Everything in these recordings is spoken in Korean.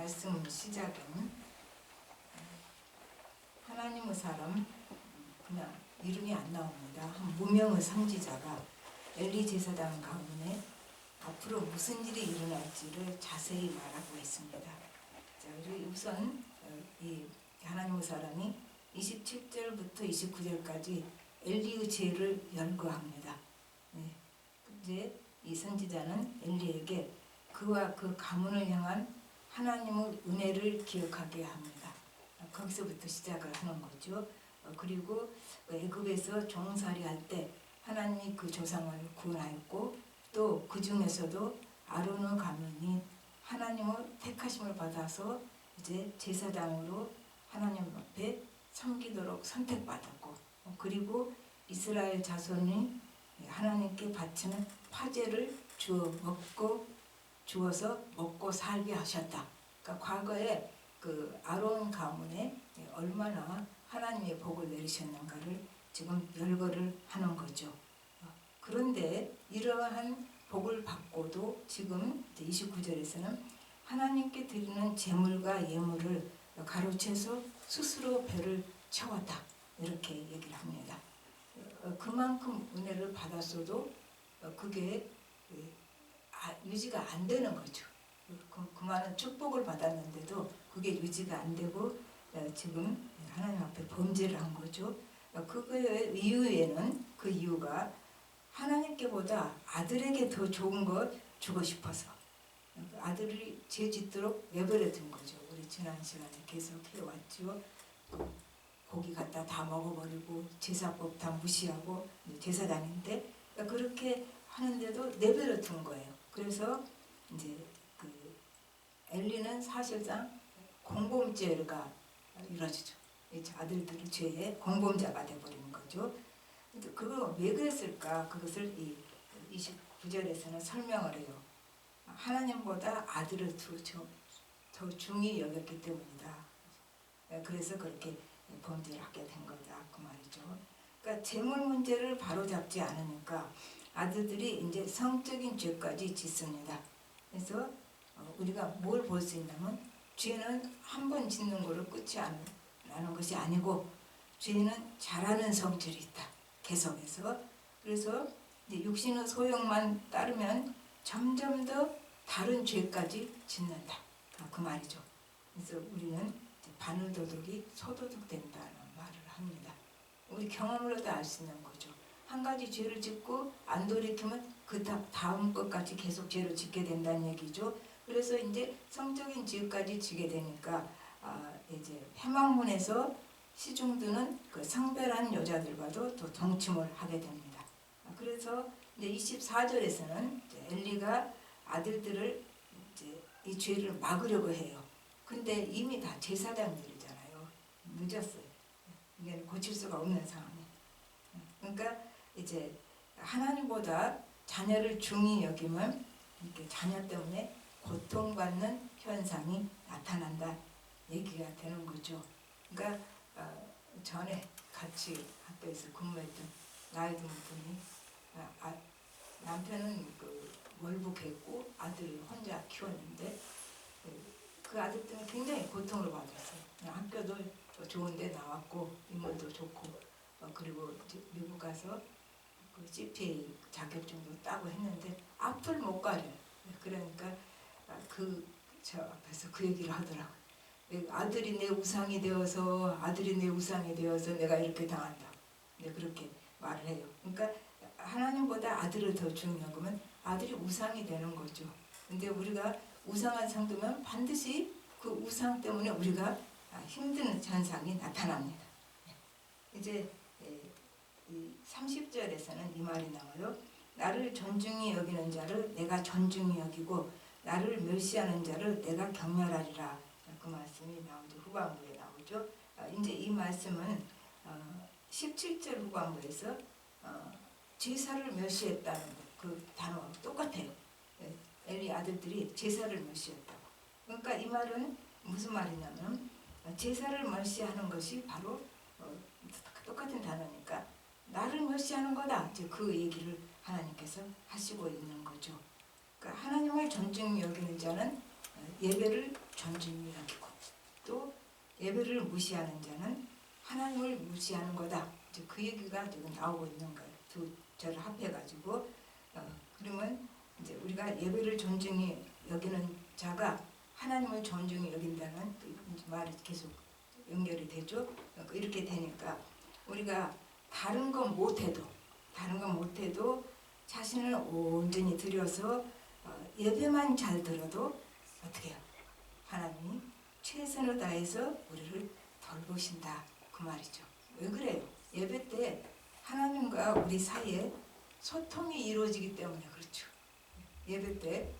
말씀 시작은 하나님의 사람 그냥 이름이 안 나옵니다. 한 무명의 선지자가 엘리 제사장 가문에 앞으로 무슨 일이 일어날지를 자세히 말하고 있습니다. 자, 그리고 우선 이 하나님의 사람이 27절부터 29절까지 엘리의 죄를 열거합니다. 네. 이제 이 선지자는 엘리에게 그와 그 가문을 향한 하나님의 은혜를 기억하게 합니다. 거기서부터 시작을 하는 거죠. 그리고 애굽에서 종살이할 때 하나님이 그 조상을 구원하였고 또 그 중에서도 아론의 가문이 하나님의 택하심을 받아서 이제 제사장으로 하나님 앞에 섬기도록 선택받았고 그리고 이스라엘 자손이 하나님께 바치는 화제를 주어서 먹고 살게 하셨다. 그러니까 과거에 그 아론 가문에 얼마나 하나님의 복을 내리셨는가를 지금 열거를 하는 거죠. 그런데 이러한 복을 받고도 지금 29절에서는 하나님께 드리는 제물과 예물을 가로채서 스스로 배를 채웠다. 이렇게 얘기를 합니다. 그만큼 은혜를 받았어도 그게 유지가 안 되는 거죠. 그 많은 축복을 받았는데도 그게 유지가 안 되고 지금 하나님 앞에 범죄를 한 거죠. 그거의 이유에는 그 이유가 하나님께보다 아들에게 더 좋은 것 주고 싶어서 아들이 죄 짓도록 내버려 둔 거죠. 우리 지난 시간에 계속 해왔죠. 고기 갖다 다 먹어버리고 제사법 다 무시하고 제사장인데 그렇게 하는데도 내버려 둔 거예요. 그래서 이제 그 엘리는 사실상 공범죄가 이루어지죠. 아들들의 죄에 공범자가 돼버리는 거죠. 그거 왜 그랬을까? 그것을 이 29절에서는 설명을 해요. 하나님보다 아들을 더 중히 여겼기 때문이다. 그래서 그렇게 범죄를 하게 된 거다. 그 말이죠. 그러니까 재물 문제를 바로잡지 않으니까 아들들이 이제 성적인 죄까지 짓습니다. 그래서 우리가 뭘 볼 수 있냐면 죄는 한 번 짓는 거로 끝이 나는 것이 아니고 죄는 잘하는 성질이 있다. 계속해서 그래서 이제 육신의 소욕만 따르면 점점 더 다른 죄까지 짓는다. 그 말이죠. 그래서 우리는 반의도덕이 소도덕 된다는 말을 합니다. 우리 경험으로도 알 수 있는 거죠. 한 가지 죄를 짓고 안 돌이키면 그 다음 것까지 계속 죄를 짓게 된다는 얘기죠. 그래서 이제 성적인 죄까지 지게 되니까 이제 회막문에서 시중드는 그 성별한 여자들과도 또 동침을 하게 됩니다. 그래서 이제 24절에서는 엘리가 아들들을 이제 이 죄를 막으려고 해요. 근데 이미 다 제사장들이잖아요. 늦었어요. 이게 고칠 수가 없는 상황이에요. 그러니까 이제 하나님보다 자녀를 중히 여기면 이렇게 자녀 때문에 고통받는 현상이 나타난다 얘기가 되는 거죠. 그러니까 전에 같이 학교에서 근무했던 나이 든 분이 남편은 그 월북했고 아들을 혼자 키웠는데 그 아들 때문에 굉장히 고통을 받았어요. 학교도 좋은데 나왔고 인물도 좋고 그리고 미국 가서 그 CPA 자격증도 따고 했는데 앞을 못 가려요. 그러니까 저 앞에서 그 얘기를 하더라고요. 아들이 내 우상이 되어서 내가 이렇게 당한다. 네, 그렇게 말을 해요. 그러니까 하나님보다 아들을 더 중요하면 아들이 우상이 되는 거죠. 근데 우리가 우상한 상도면 반드시 그 우상 때문에 우리가 힘든 현상이 나타납니다. 이제 이 30절에서는 이 말이 나와요. 나를 존중히 여기는 자를 내가 존중히 여기고 나를 멸시하는 자를 내가 경멸하리라. 그 말씀이 나오죠. 후반부에 나오죠. 이제 이 말씀은 17절 후반부에서 제사를 멸시했다는 그 단어와 똑같아요. 엘리 아들들이 제사를 멸시했다고. 그러니까 이 말은 무슨 말이냐면 제사를 멸시하는 것이 바로 똑같은 단어니까 나를 멸시하는 거다. 이제 그 얘기를 하나님께서 하시고 있는 거죠. 그러니까 하나님을 존중히 여기는 자는 예배를 존중히 여기고 또 예배를 무시하는 자는 하나님을 무시하는 거다. 이제 그 얘기가 지금 나오고 있는 거예요. 두 절을 합해가지고 그러면 이제 우리가 예배를 존중히 여기는 자가 하나님을 존중히 여긴다는 말이 계속 연결이 되죠. 이렇게 되니까 우리가 다른 건 못해도 자신을 온전히 들여서 예배만 잘 들어도 어떻게 해요? 하나님이 최선을 다해서 우리를 돌보신다 그 말이죠. 왜 그래요? 예배 때 하나님과 우리 사이에 소통이 이루어지기 때문에 그렇죠. 예배 때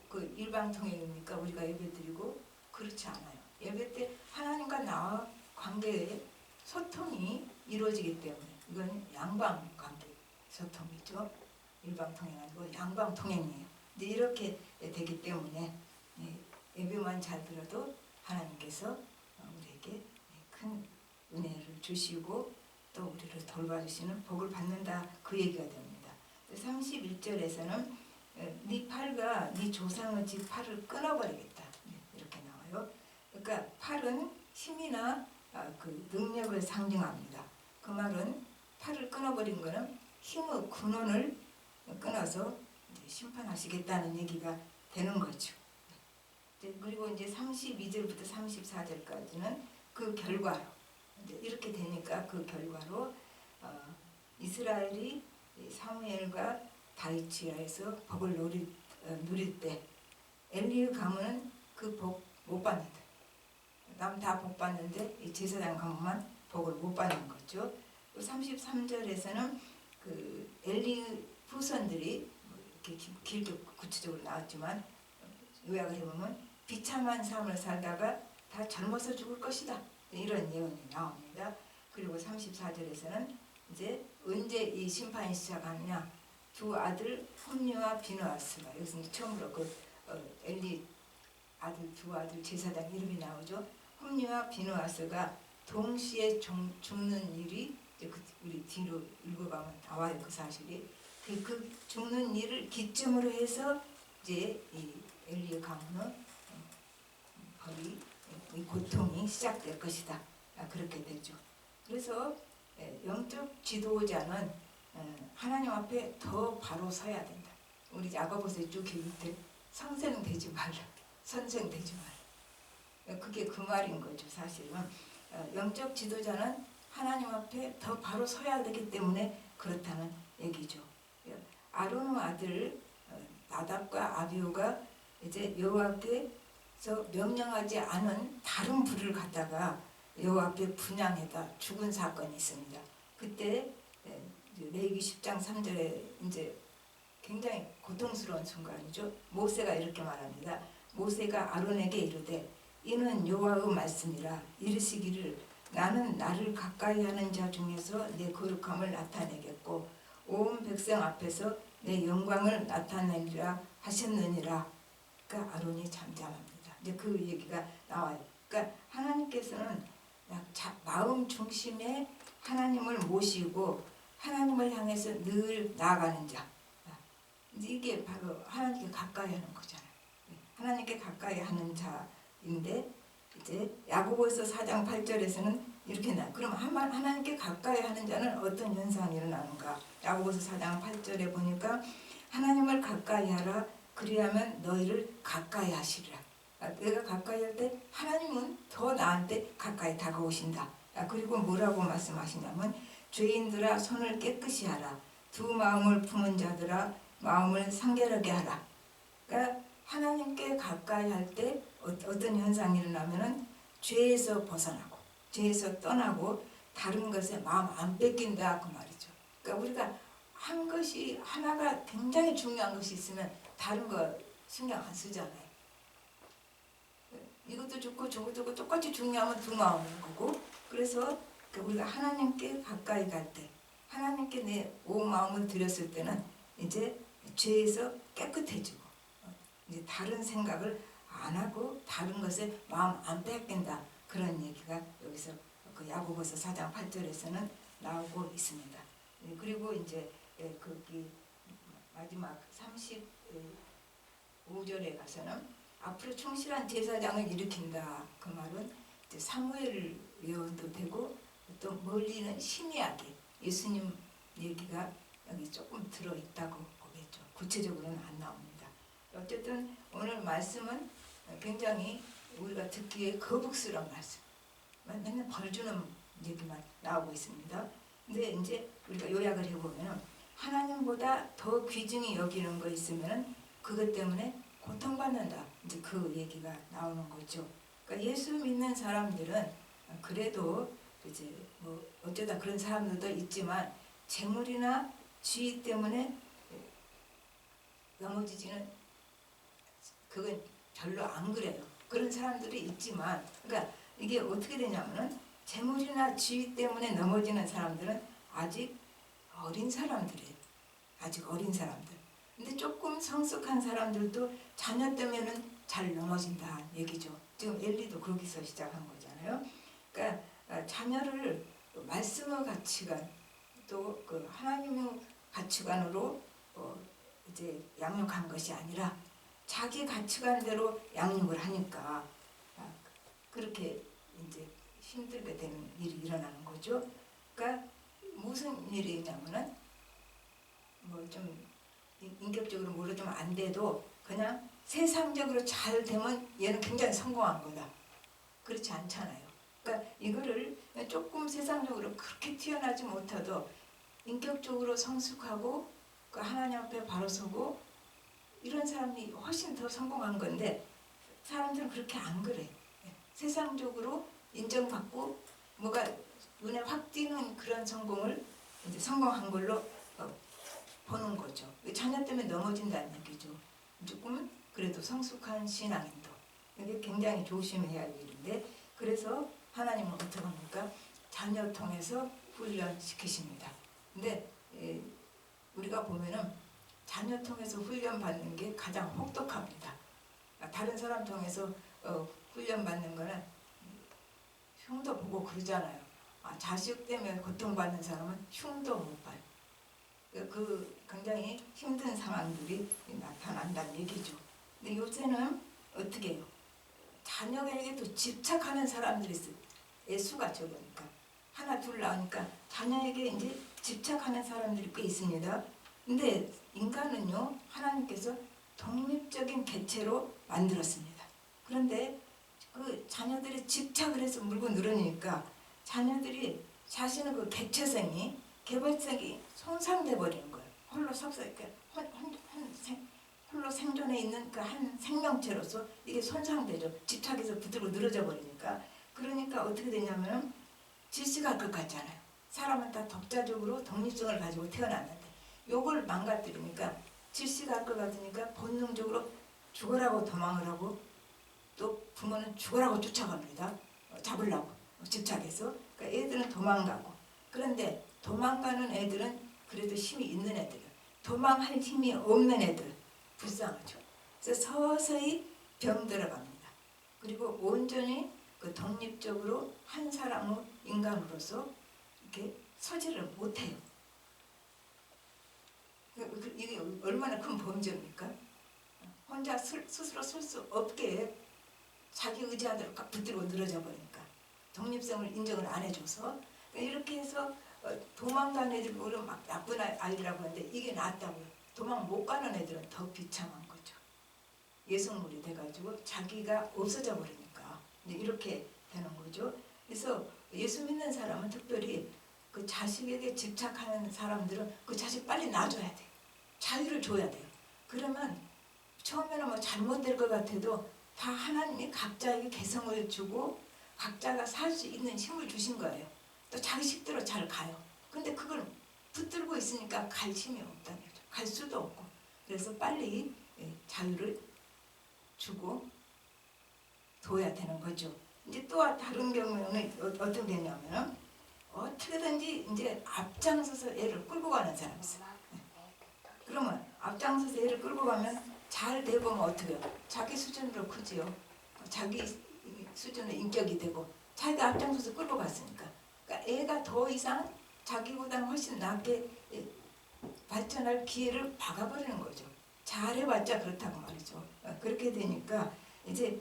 그 일방통행입니까? 우리가 예배 드리고 그렇지 않아요. 예배 때 하나님과 나와 관계에 소통이 이루어지기 때문에 이건 양방 관계 소통이죠. 일방통행 아니고 양방통행이에요. 이제 이렇게 되기 때문에 예배만 잘 들어도 하나님께서 우리에게 큰 은혜를 주시고 또 우리를 돌봐주시는 복을 받는다 그 얘기가 됩니다. 31절에서는 네 팔과 네 조상의 집 팔을 끊어버리겠다 이렇게 나와요. 그러니까 팔은 힘이나 그 능력을 상징합니다. 그 말은 팔을 끊어버린 것은 힘의 근원을 끊어서 이제 심판하시겠다는 얘기가 되는 거죠. 그리고 이제 32절부터 34절까지는 그 결과로 이렇게 되니까 그 결과로 이스라엘이 사무엘과 다윗이라해서 복을 누릴 때 엘리의 가문은 그 복 못 받는다. 남 다 복 받는데 이 제사장 가문만 복을 못 받는 거죠. 33절에서는 그 엘리의 후손들이 이렇게 길게 구체적으로 나왔지만 요약을 해보면 비참한 삶을 살다가 다 젊어서 죽을 것이다. 이런 예언이 나옵니다. 그리고 34절에서는 이제 언제 이 심판이 시작하느냐? 두 아들 홈리와 비느하스가 여기서 이제 처음으로 엘리 아들 두 아들 제사장 이름이 나오죠. 홈리와 비느하스가 동시에 죽는 일이 이제 우리 뒤로 읽어가면 나와요. 그 사실이 그 죽는 일을 기점으로 해서 이제 이 엘리의 가문의 벌이 이 고통이 시작될 것이다. 그렇게 되죠. 그래서 영적 지도자는 하나님 앞에 더 바로 서야 된다. 우리 야고보서에 쭉 읽을 때 성생되지 말라, 선생되지 말라. 그게 그 말인 거죠. 사실은 영적 지도자는 하나님 앞에 더 바로 서야 되기 때문에 그렇다는 얘기죠. 아론의 아들 나답과 아비후가 이제 여호와께서 명령하지 않은 다른 불을 갖다가 여호와 앞에 분향해다 죽은 사건이 있습니다. 그때 레위기 10장 3절에 이제 굉장히 고통스러운 순간이죠. 모세가 이렇게 말합니다. 모세가 아론에게 이르되 이는 여호와의 말씀이라 이르시기를 나는 나를 가까이 하는 자 중에서 내 거룩함을 나타내겠고 온 백성 앞에서 내 영광을 나타내리라 하셨느니라. 그러니까 아론이 잠잠합니다. 이제 그 얘기가 나와요. 그러니까 하나님께서는 마음 중심에 하나님을 모시고 하나님을 향해서 늘 나아가는 자. 이게 바로 하나님께 가까이 하는 거잖아요. 하나님께 가까이 하는 자인데 이제 야고보서 4장 8절에서는 이렇게 나. 그럼 하나님께 가까이 하는 자는 어떤 현상이 일어나는가? 야고보서 4장 8절에 보니까 하나님을 가까이 하라. 그리하면 너희를 가까이 하시리라. 내가 가까이 할 때 하나님은 더 나한테 가까이 다가오신다. 그리고 뭐라고 말씀하시냐면 죄인들아 손을 깨끗이 하라. 두 마음을 품은 자들아 마음을 상결하게 하라. 그러니까 하나님께 가까이 할 때 어떤 현상이 일어나면은 죄에서 벗어나고 죄에서 떠나고 다른 것에 마음 안 뺏긴다 그 말이죠. 그러니까 우리가 한 것이 하나가 굉장히 중요한 것이 있으면 다른 거 신경 안 쓰잖아요. 이것도 좋고 저것도 좋고 똑같이 중요하면 두 마음인 거고 그래서 우리가 하나님께 가까이 갈 때 하나님께 내 온 마음을 드렸을 때는 이제 죄에서 깨끗해지고 이제 다른 생각을 안 하고 다른 것에 마음 안 뺏긴다 그런 얘기가 여기서 그 야고보서 4장 8절에서는 나오고 있습니다. 그리고 이제 거기 마지막 35절에 가서는 앞으로 충실한 제사장을 일으킨다. 그 말은 이제 사무엘 예언도 되고 또 멀리는 신약에 예수님 얘기가 여기 조금 들어있다고 보겠죠. 구체적으로는 안 나옵니다. 어쨌든 오늘 말씀은 굉장히 우리가 듣기에 거북스러운 말씀. 맨날 벌 주는 얘기만 나오고 있습니다. 근데 이제 우리가 요약을 해보면 하나님보다 더 귀중히 여기는 거 있으면 그것 때문에 고통받는다. 이제 그 얘기가 나오는 거죠. 그러니까 예수 믿는 사람들은 그래도 이제 뭐 어쩌다 그런 사람들도 있지만 재물이나 지위 때문에 넘어지지는 그건 별로 안 그래요. 그런 사람들이 있지만 그러니까 이게 어떻게 되냐면은 재물이나 지위 때문에 넘어지는 사람들은 아직 어린 사람들이에요. 아직 어린 사람들. 근데 조금 성숙한 사람들도 자녀 때문에는 잘 넘어진다 얘기죠. 지금 엘리도 거기서 시작한 거잖아요. 그러니까 자녀를 말씀의 가치관 또 그 하나님의 가치관으로 이제 양육한 것이 아니라 자기 가치관대로 양육을 하니까 그렇게 이제 힘들게 되는 일이 일어나는 거죠. 그러니까 무슨 일이 있냐면은 뭐 좀 인격적으로 뭐로 좀 안 돼도 그냥 세상적으로 잘 되면 얘는 굉장히 성공한 거다. 그렇지 않잖아요. 그러니까 이거를 조금 세상적으로 그렇게 튀어나지 못해도 인격적으로 성숙하고 그 하나님 앞에 바로 서고 이런 사람이 훨씬 더 성공한 건데 사람들은 그렇게 안 그래. 세상적으로 인정받고 뭐가 눈에 확 띄는 그런 성공을 이제 성공한 걸로 보는 거죠. 자녀 때문에 넘어진다는 얘기죠. 조금은 그래도 성숙한 신앙인도 이게 굉장히 조심해야 할 일인데 그래서 하나님은 어떻게 합니까? 자녀 통해서 훈련시키십니다. 근데 우리가 보면은 자녀 통해서 훈련 받는 게 가장 혹독합니다. 다른 사람 통해서 훈련 받는 거는 흉도 보고 그러잖아요. 자식 때문에 고통받는 사람은 흉도 못 봐요. 그 굉장히 힘든 상황들이 나타난다는 얘기죠. 근데 요새는 어떻게 해요? 자녀에게도 집착하는 사람들이 있어요. 애수가 적으니까. 하나 둘 나오니까 자녀에게 이제 집착하는 사람들이 꽤 있습니다. 근데 인간은요, 하나님께서 독립적인 개체로 만들었습니다. 그런데 그 자녀들이 집착을 해서 물고 늘어니까 자녀들이 자신의 그 개체성이 개발성이 손상돼 버리는 거예요. 홀로 홀로 생존해 있는 그 한 생명체로서 이게 손상되죠. 집착해서 붙들고 늘어져 버리니까. 그러니까 어떻게 되냐면 질식할 것 같잖아요. 사람은 다 독자적으로 독립성을 가지고 태어났는데 요걸 망가뜨리니까 질식할 것 같으니까 본능적으로 죽으라고 도망을 하고 또 부모는 죽으라고 쫓아갑니다. 잡으려고 집착해서. 그러니까 애들은 도망가고 그런데 도망가는 애들은 그래도 힘이 있는 애들 도망할 힘이 없는 애들 불쌍하죠. 그래서 서서히 병들어갑니다. 그리고 온전히 그 독립적으로 한 사람의 인간으로서 이렇게 서지를 못해요. 이게 얼마나 큰 범죄입니까? 혼자 스스로 설 수 없게 자기 의지하대로 붙들고 늘어져 버리니까 독립성을 인정을 안 해줘서 이렇게 해서 도망가는 애들 우리 막 나쁜 아이라고 하는데 이게 낫다고요. 도망 못 가는 애들은 더 비참한 거죠. 예성물이 돼가지고 자기가 없어져 버리니까 이렇게 되는 거죠. 그래서 예수 믿는 사람은 특별히 그 자식에게 집착하는 사람들은 그 자식 빨리 놔줘야 돼요. 자유를 줘야 돼요. 그러면 처음에는 뭐 잘못될 것 같아도 다 하나님이 각자에게 개성을 주고 각자가 살 수 있는 힘을 주신 거예요. 또 자기 식대로 잘 가요. 근데 그걸 붙들고 있으니까 갈 힘이 없다는 거죠. 갈 수도 없고. 그래서 빨리 자유를 주고 둬야 되는 거죠. 이제 또 다른 경우는 어떤 게냐면 어떻게든지 이제 앞장서서 애를 끌고 가는 사람이 있어요. 그러면 앞장서서 애를 끌고 가면 잘 되고 뭐 어떻게 해요? 자기 수준으로 크지요. 자기 수준의 인격이 되고 자기가 앞장서서 끌고 갔으니까. 그러니까 애가 더 이상 자기보다는 훨씬 낫게 발전할 기회를 박아버리는 거죠. 잘해봤자 그렇다고 말이죠. 그렇게 되니까 이제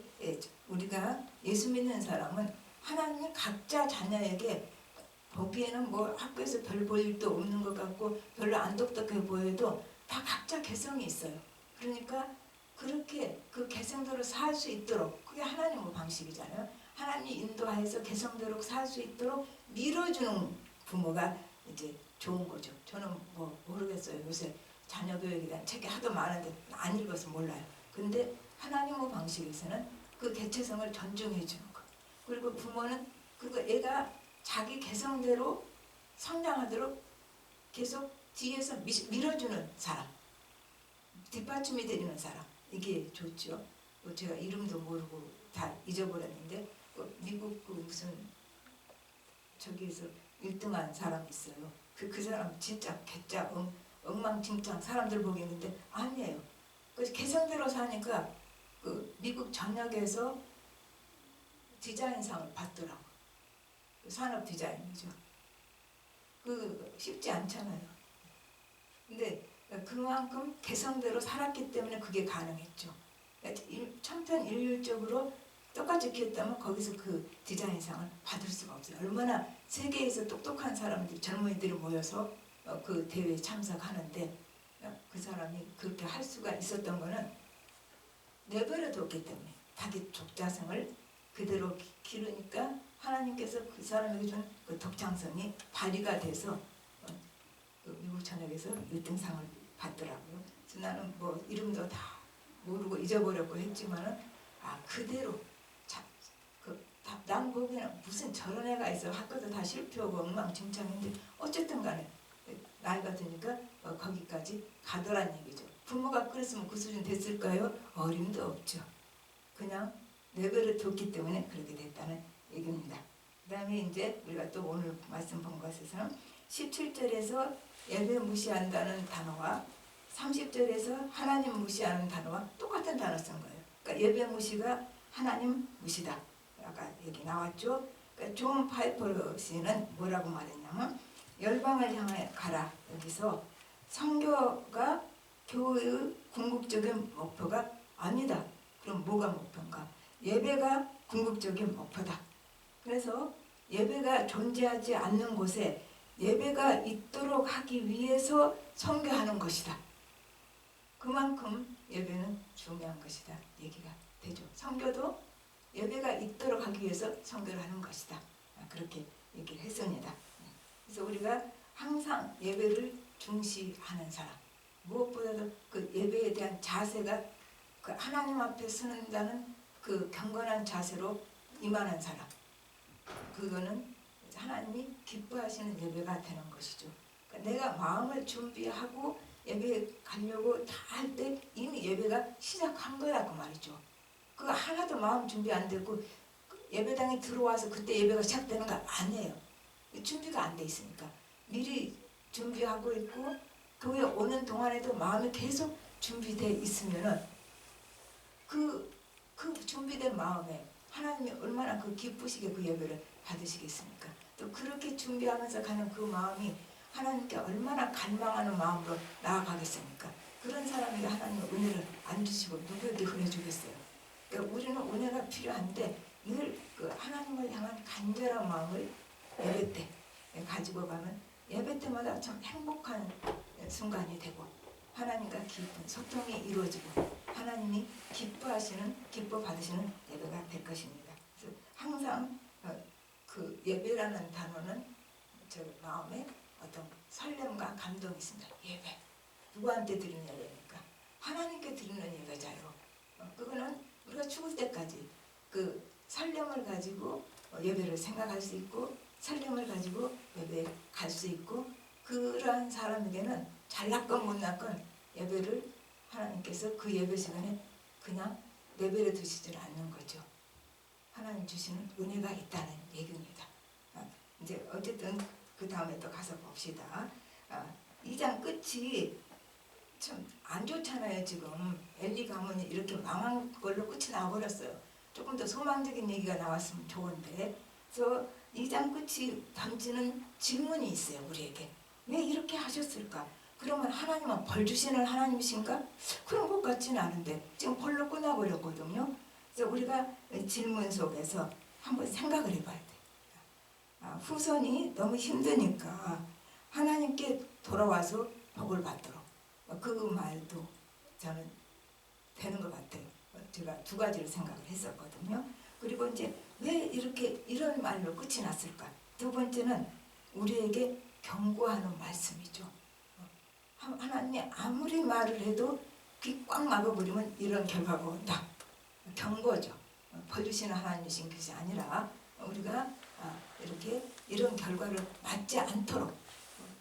우리가 예수 믿는 사람은 하나님이 각자 자녀에게 보기에는 뭐 학교에서 별 볼 일도 없는 것 같고 별로 안 똑똑해 보여도 다 각자 개성이 있어요. 그러니까 그렇게 그 개성대로 살 수 있도록, 그게 하나님의 방식이잖아요. 하나님이 인도하여서 개성대로 살 수 있도록 밀어주는 부모가 이제 좋은 거죠. 저는 뭐 모르겠어요. 요새 자녀 교육에 대한 책이 하도 많은데 안 읽어서 몰라요. 근데 하나님의 방식에서는 그 개체성을 존중해 주는 거. 그리고 부모는 그거 애가 자기 개성대로 성장하도록 계속 뒤에서 밀어주는 사람, 뒷받침이 되는 사람, 이게 좋죠. 제가 이름도 모르고 다 잊어버렸는데 미국 그 무슨 저기에서 1등한 사람이 있어요. 그 사람 진짜 개짜 엉망진창 사람들 보겠는데 아니에요. 그 개성대로 사니까 그 미국 전역에서 디자인상을 받더라고. 산업 디자인이죠. 그 쉽지 않잖아요. 근데 그만큼 개성대로 살았기 때문에 그게 가능했죠. 천편일률적으로 똑같이 키웠다면 거기서 그 디자인상을 받을 수가 없어요. 얼마나 세계에서 똑똑한 사람들, 젊은이들이 모여서 그 대회에 참석하는데 그 사람이 그렇게 할 수가 있었던 거는 내버려뒀기 때문에 자기 족자성을 그대로 기르니까 하나님께서 그 사람에게 준 그 독창성이 발휘가 돼서 그 미국 전역에서 1등상을 받더라고요. 그래서 나는 뭐 이름도 다 모르고 잊어버렸고 했지만은 그대로 남 보기에는 무슨 저런 애가 있어, 학교도 다 실패하고 엉망진창인데 어쨌든 간에 나이가 드니까 거기까지 가더란 얘기죠. 부모가 그랬으면 그 수준 됐을까요? 어림도 없죠. 그냥 내버려 뒀기 때문에 그렇게 됐다는 얘기입니다. 그 다음에 이제 우리가 또 오늘 말씀 본 것에서는 17절에서 예배 무시한다는 단어와 30절에서 하나님 무시하는 단어와 똑같은 단어 쓴 거예요. 그러니까 예배 무시가 하나님 무시다. 아까 여기 나왔죠. 그러니까 존 파이퍼 씨는 뭐라고 말했냐면 열방을 향해 가라. 여기서 선교가 교회의 궁극적인 목표가 아니다. 그럼 뭐가 목표인가? 예배가 궁극적인 목표다. 그래서 예배가 존재하지 않는 곳에 예배가 있도록 하기 위해서 선교하는 것이다. 그만큼 예배는 중요한 것이다. 얘기가 되죠. 선교도 예배가 있도록 하기 위해서 선교를 하는 것이다. 그렇게 얘기를 했습니다. 그래서 우리가 항상 예배를 중시하는 사람, 무엇보다도 그 예배에 대한 자세가 그 하나님 앞에 서는다는 그 경건한 자세로 임하는 사람, 그거는 하나님이 기뻐하시는 예배가 되는 것이죠. 그러니까 내가 마음을 준비하고 예배 가려고 다 할 때 이미 예배가 시작한 거야 그 말이죠. 그거 하나도 마음 준비 안 되고 예배당에 들어와서 그때 예배가 시작되는 거 아니에요. 준비가 안 돼 있으니까 미리 준비하고 있고 교회 오는 동안에도 마음이 계속 준비돼 있으면은 그 준비된 마음에 하나님이 얼마나 그 기쁘시게 그 예배를 받으시겠습니까? 또 그렇게 준비하면서 가는 그 마음이 하나님께 얼마나 갈망하는 마음으로 나아가겠습니까? 그런 사람에게 하나님은 은혜를 안 주시고 누구에게 은혜 주겠어요? 그러니까 우리는 은혜가 필요한데 늘 그 하나님을 향한 간절한 마음을 예배 때 가지고 가면 예배 때마다 참 행복한 순간이 되고 하나님과 깊은 소통이 이루어지고 하나님이 기뻐 받으시는 예배가 될 것입니다. 그래서 항상 그 예배라는 단어는 저 마음에 어떤 설렘과 감동이 있습니다. 예배. 누구한테 드리는 예배입니까? 하나님께 드리는 예배자요. 그거는 우리가 죽을 때까지 그 설렘을 가지고 예배를 생각할 수 있고 설렘을 가지고 예배에 갈 수 있고 그러한 사람에게는 잘났건 못났건 예배를 하나님께서 그 예배 시간에 그냥 내버려 두시질 않는 거죠. 하나님 주시는 은혜가 있다는 얘기입니다. 이제 어쨌든 그 다음에 또 가서 봅시다. 2장 끝이 참 안 좋잖아요. 지금 엘리 가문이 이렇게 망한 걸로 끝이 나버렸어요. 조금 더 소망적인 얘기가 나왔으면 좋은데 그래서 2장 끝이 던지는 질문이 있어요. 우리에게. 왜 이렇게 하셨을까? 그러면 하나님은 벌 주시는 하나님이신가? 그런 것 같지는 않은데 지금 벌로 끝나버렸거든요. 그래서 우리가 질문 속에서 한번 생각을 해봐야 돼. 후손이 너무 힘드니까 하나님께 돌아와서 복을 받도록, 그 말도 저는 되는 것 같아요. 제가 두 가지를 생각을 했었거든요. 그리고 이제 왜 이렇게 이런 말로 끝이 났을까? 두 번째는 우리에게 경고하는 말씀이죠. 하나님이 아무리 말을 해도 귀 꽉 막아버리면 이런 결과가 온다. 경고죠. 벌 주시는 하나님이신 것이 아니라 우리가 이렇게 이런 결과를 맞지 않도록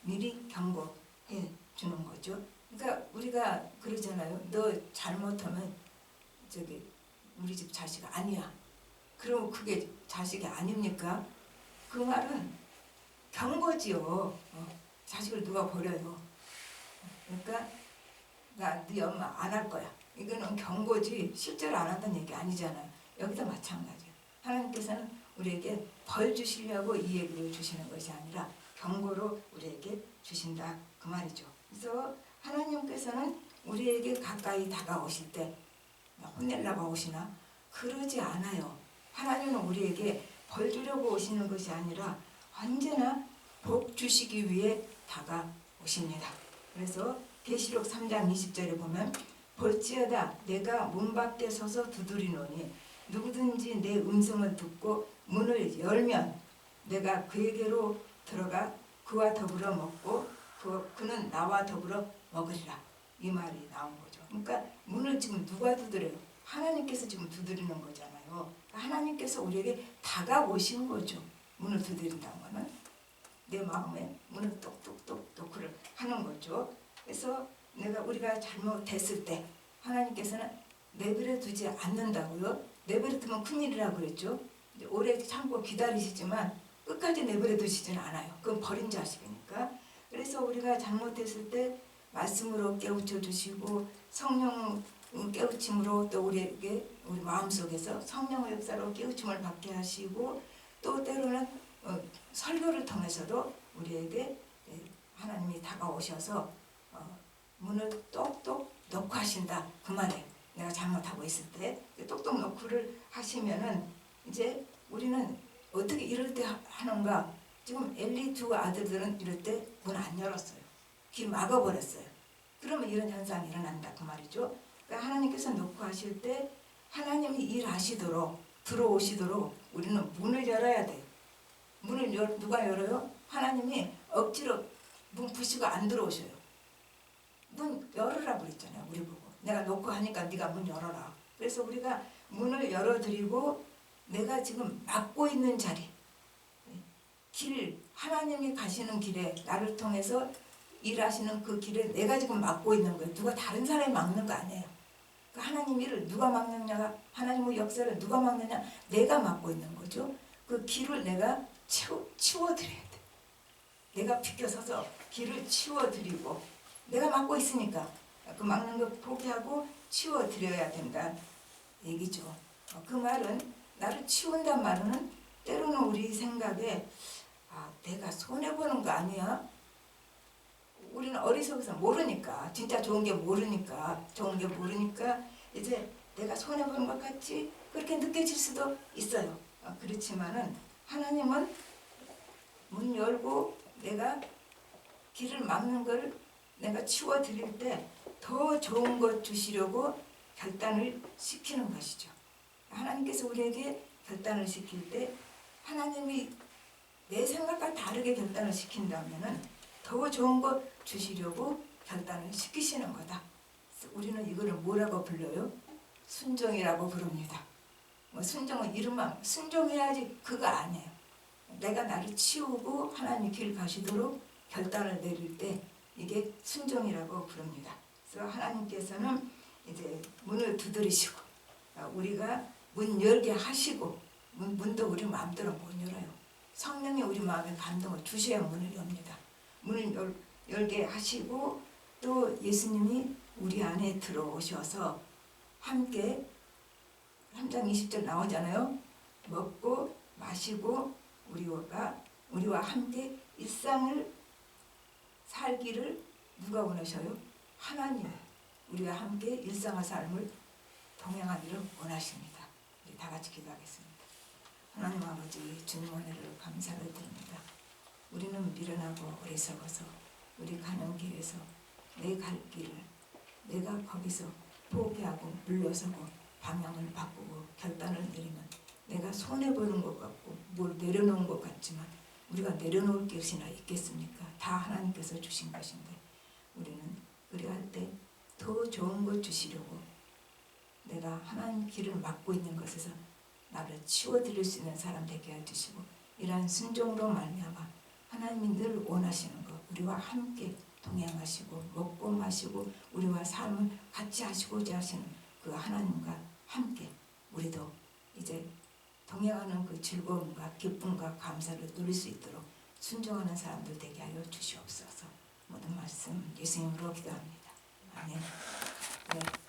미리 경고해 주는 거죠. 그러니까 우리가 그러잖아요. 너 잘못하면 우리 집 자식 아니야. 그럼 그게 자식이 아닙니까? 그 말은 경고지요. 자식을 누가 버려요. 그러니까 나 네 엄마 안 할 거야. 이거는 경고지 실제로 안 한다는 얘기 아니잖아요. 여기도 마찬가지예요. 하나님께서는 우리에게 벌 주시려고 이 얘기를 주시는 것이 아니라 경고로 우리에게 주신다 그 말이죠. 그래서 하나님께서는 우리에게 가까이 다가오실 때 혼내려고 오시나? 그러지 않아요. 하나님은 우리에게 벌 주려고 오시는 것이 아니라 언제나 복 주시기 위해 다가오십니다. 그래서 계시록 3장 20절에 보면 볼지어다 내가 문 밖에 서서 두드리노니 누구든지 내 음성을 듣고 문을 열면 내가 그에게로 들어가 그와 더불어 먹고 그는 나와 더불어 먹으리라. 이 말이 나온 거죠. 그러니까 문을 지금 누가 두드려요? 하나님께서 지금 두드리는 거잖아요. 하나님께서 우리에게 다가오신 거죠. 문을 두드린다는 거는 내 마음에 문을 똑똑똑 노크를 하는 거죠. 그래서 우리가 잘못했을 때 하나님께서는 내버려 두지 않는다고요. 내버려 두면 큰일이라고 그랬죠. 오래 참고 기다리시지만 끝까지 내버려 두시지는 않아요. 그건 버린 자식이니까. 그래서 우리가 잘못했을 때 말씀으로 깨우쳐 주시고 성령 깨우침으로 또 우리 마음속에서 성령의 역사로 깨우침을 받게 하시고 또 때로는 설교를 통해서도 우리에게 하나님이 다가오셔서 문을 똑똑 놓고 하신다 그 말이에요. 내가 잘못하고 있을 때 똑똑 놓고를 하시면은 이제 우리는 어떻게 이럴 때 하는가? 지금 엘리 두 아들들은 이럴 때 문 안 열었어요. 귀 막아버렸어요. 그러면 이런 현상이 일어난다 그 말이죠. 그러니까 하나님께서 놓고 하실 때 하나님이 일하시도록 들어오시도록 우리는 문을 열어야 돼요. 문을 누가 열어요? 하나님이 억지로 문 부시고 안 들어오셔요. 문 열으라 그랬잖아요. 우리 보고. 내가 놓고 하니까 네가 문 열어라. 그래서 우리가 문을 열어드리고 내가 지금 막고 있는 자리, 하나님이 가시는 길에 나를 통해서 일하시는 그 길에 내가 지금 막고 있는 거예요. 누가 다른 사람이 막는 거 아니에요. 그 하나님 일을 누가 막느냐, 하나님의 역사를 누가 막느냐, 내가 막고 있는 거죠. 그 길을 내가 치워드려야 돼. 내가 비켜서서 길을 치워드리고 내가 막고 있으니까 그 막는 거 포기하고 치워드려야 된다 얘기죠. 그 말은 나를 치운단 말은 때로는 우리 생각에 내가 손해보는 거 아니야? 우리는 어리석어서 모르니까 진짜 좋은 게 모르니까 이제 내가 손해보는 것 같이 그렇게 느껴질 수도 있어요. 그렇지만은 하나님은 문 열고 내가 길을 막는 걸 내가 치워드릴 때 더 좋은 것 주시려고 결단을 시키는 것이죠. 하나님께서 우리에게 결단을 시킬 때 하나님이 내 생각과 다르게 결단을 시킨다면은 더 좋은 것 주시려고 결단을 시키시는 거다. 우리는 이거를 뭐라고 불러요? 순종이라고 부릅니다. 순종은 이름만 순종해야지 그거 아니에요. 내가 나를 치우고 하나님 길 가시도록 결단을 내릴 때 이게 순종이라고 부릅니다. 그래서 하나님께서는 이제 문을 두드리시고 우리가 문 열게 하시고 문도 우리 마음대로 못 열어요. 성령이 우리 마음에 감동을 주셔야 문을 엽니다. 문을 열게 하시고 또 예수님이 우리 안에 들어오셔서 함께 3장 20절 나오잖아요. 먹고 마시고 우리와 함께 일상을 살기를 누가 원하셔요? 하나님 우리와 함께 일상의 삶을 동행하기를 원하십니다. 우리 다 같이 기도하겠습니다. 하나님 아버지, 주님 은혜를 감사를 드립니다. 우리는 미련하고 어리석어서 우리 가는 길에서 내 갈 길을 내가 거기서 포기하고 물러서고 방향을 바꾸고 결단을 내리면 내가 손해보는 것 같고 뭘 내려놓은 것 같지만 우리가 내려놓을 것이나 있겠습니까? 다 하나님께서 주신 것인데 우리는 그리할 때 더 좋은 것 주시려고 내가 하나님 길을 막고 있는 것에서 나를 치워드릴 수 있는 사람 되게 해주시고 이러한 순종으로 말미암아 하나님이 늘 원하시는 것 우리와 함께 동행하시고 먹고 마시고 우리와 삶을 같이 하시고자 하시는 그 하나님과 함께 우리도 이제 동행하는 그 즐거움과 기쁨과 감사를 누릴 수 있도록 순종하는 사람들 되게 하여 주시옵소서. 모든 말씀 예수님으로 기도합니다. 아멘. 네.